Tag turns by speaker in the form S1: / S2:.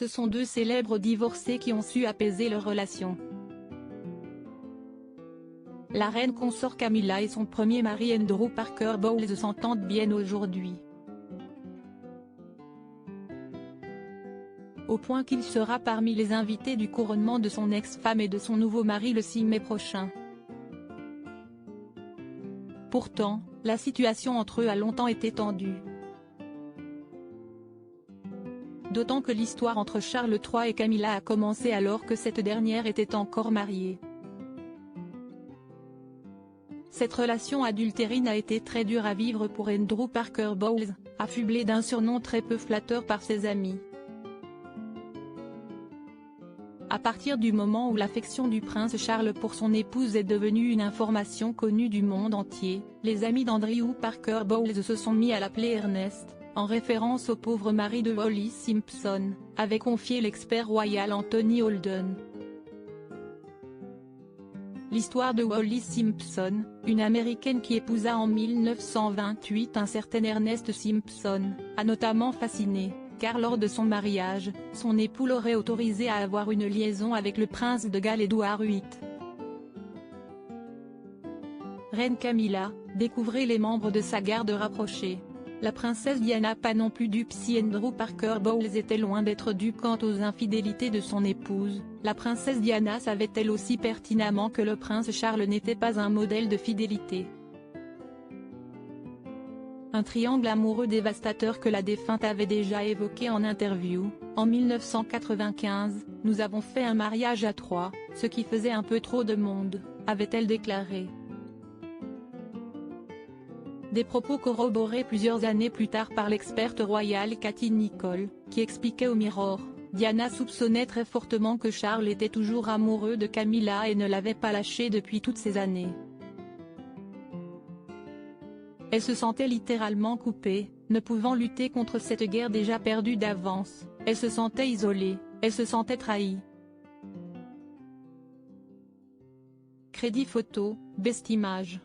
S1: Ce sont deux célèbres divorcés qui ont su apaiser leur relation. La reine consort Camilla et son premier mari Andrew Parker Bowles s'entendent bien aujourd'hui. Au point qu'il sera parmi les invités du couronnement de son ex-femme et de son nouveau mari le 6 mai prochain. Pourtant, la situation entre eux a longtemps été tendue. D'autant que l'histoire entre Charles III et Camilla a commencé alors que cette dernière était encore mariée. Cette relation adultérine a été très dure à vivre pour Andrew Parker Bowles, affublé d'un surnom très peu flatteur par ses amis. À partir du moment où l'affection du prince Charles pour son épouse est devenue une information connue du monde entier, les amis d'Andrew Parker Bowles se sont mis à l'appeler Ernest, en référence au pauvre mari de Wallis Simpson, avait confié l'expert royal Anthony Holden. L'histoire de Wallis Simpson, une Américaine qui épousa en 1928 un certain Ernest Simpson, a notamment fasciné, car lors de son mariage, son époux l'aurait autorisé à avoir une liaison avec le prince de Galles Édouard VIII. Reine Camilla, découvrez les membres de sa garde rapprochée. La princesse Diana pas non plus dupe si Andrew Parker Bowles était loin d'être dupe quant aux infidélités de son épouse, la princesse Diana savait elle aussi pertinemment que le prince Charles n'était pas un modèle de fidélité. Un triangle amoureux dévastateur que la défunte avait déjà évoqué en interview. En 1995, nous avons fait un mariage à trois, ce qui faisait un peu trop de monde, avait-elle déclaré. Des propos corroborés plusieurs années plus tard par l'experte royale Cathy Nicholl, qui expliquait au Mirror, Diana soupçonnait très fortement que Charles était toujours amoureux de Camilla et ne l'avait pas lâchée depuis toutes ces années. Elle se sentait littéralement coupée, ne pouvant lutter contre cette guerre déjà perdue d'avance, elle se sentait isolée, elle se sentait trahie. Crédit photo, Best Image.